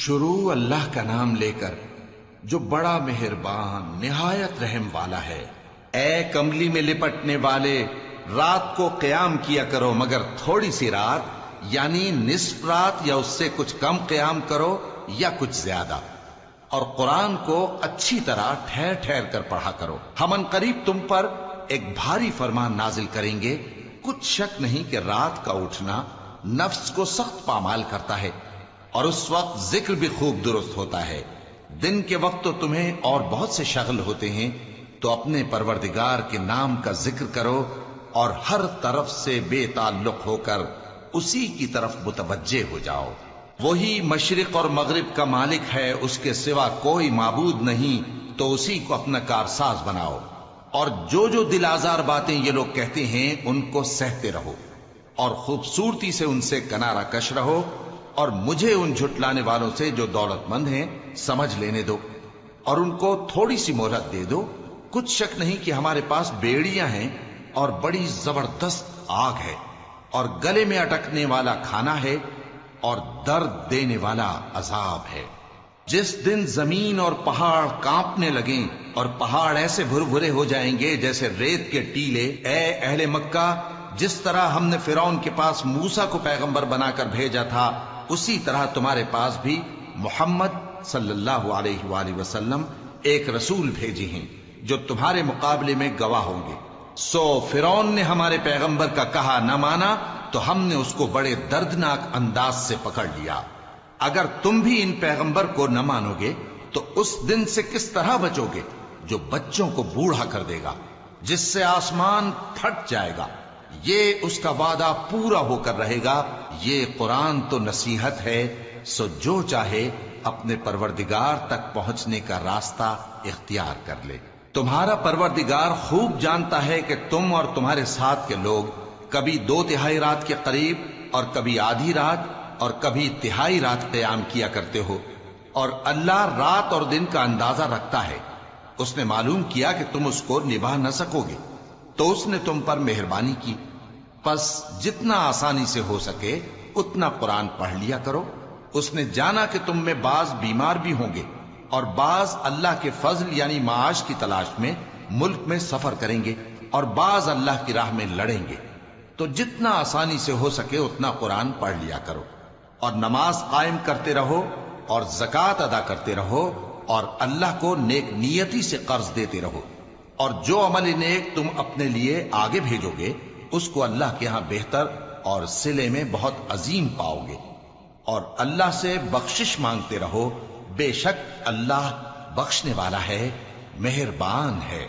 شروع اللہ کا نام لے کر جو بڑا مہربان نہایت رحم والا ہے۔ اے کملی میں لپٹنے والے، رات کو قیام کیا کرو مگر تھوڑی سی رات، یعنی نصف رات یا اس سے کچھ کم قیام کرو یا کچھ زیادہ، اور قرآن کو اچھی طرح ٹھہر ٹھہر کر پڑھا کرو۔ ہم ان قریب تم پر ایک بھاری فرمان نازل کریں گے۔ کچھ شک نہیں کہ رات کا اٹھنا نفس کو سخت پامال کرتا ہے، اور اس وقت ذکر بھی خوب درست ہوتا ہے۔ دن کے وقت تو تمہیں اور بہت سے شغل ہوتے ہیں، تو اپنے پروردگار کے نام کا ذکر کرو اور ہر طرف سے بے تعلق ہو کر اسی کی طرف متوجہ ہو جاؤ۔ وہی مشرق اور مغرب کا مالک ہے، اس کے سوا کوئی معبود نہیں، تو اسی کو اپنا کارساز بناؤ۔ اور جو دل آزار باتیں یہ لوگ کہتے ہیں ان کو سہتے رہو، اور خوبصورتی سے ان سے کنارہ کش رہو، اور مجھے ان جھٹلانے والوں سے جو دولت مند ہیں سمجھ لینے دو، اور ان کو تھوڑی سی مہلت دے دو۔ کچھ شک نہیں کہ ہمارے پاس بیڑیاں ہیں اور بڑی زبردست آگ ہے، اور گلے میں اٹکنے والا کھانا ہے، اور درد دینے والا عذاب ہے۔ جس دن زمین اور پہاڑ کانپنے لگیں اور پہاڑ ایسے بھربھرے ہو جائیں گے جیسے ریت کے ٹیلے، اے اہل مکہ، جس طرح ہم نے فرعون کے پاس موسیٰ کو پیغمبر بنا کر بھیجا تھا، اسی طرح تمہارے پاس بھی محمد صلی اللہ علیہ وآلہ وسلم ایک رسول بھیجے ہیں جو تمہارے مقابلے میں گواہ ہوں گے۔ سو فرعون نے ہمارے پیغمبر کا کہا نہ مانا تو ہم نے اس کو بڑے دردناک انداز سے پکڑ لیا۔ اگر تم بھی ان پیغمبر کو نہ مانو گے تو اس دن سے کس طرح بچو گے جو بچوں کو بوڑھا کر دے گا، جس سے آسمان پھٹ جائے گا۔ یہ اس کا وعدہ پورا ہو کر رہے گا۔ یہ قرآن تو نصیحت ہے، سو جو چاہے اپنے پروردگار تک پہنچنے کا راستہ اختیار کر لے۔ تمہارا پروردگار خوب جانتا ہے کہ تم اور تمہارے ساتھ کے لوگ کبھی 2/3 رات کے قریب اور کبھی آدھی رات اور کبھی تہائی رات قیام کیا کرتے ہو، اور اللہ رات اور دن کا اندازہ رکھتا ہے۔ اس نے معلوم کیا کہ تم اس کو نبھا نہ سکو گے، تو اس نے تم پر مہربانی کی، پس جتنا آسانی سے ہو سکے اتنا قرآن پڑھ لیا کرو۔ اس نے جانا کہ تم میں بعض بیمار بھی ہوں گے، اور بعض اللہ کے فضل یعنی معاش کی تلاش میں ملک میں سفر کریں گے، اور بعض اللہ کی راہ میں لڑیں گے، تو جتنا آسانی سے ہو سکے اتنا قرآن پڑھ لیا کرو، اور نماز قائم کرتے رہو اور زکوٰۃ ادا کرتے رہو، اور اللہ کو نیک نیتی سے قرض دیتے رہو، اور جو عمل نیک تم اپنے لیے آگے بھیجو گے اس کو اللہ کے ہاں بہتر اور صلے میں بہت عظیم پاؤ گے، اور اللہ سے بخشش مانگتے رہو، بے شک اللہ بخشنے والا ہے، مہربان ہے۔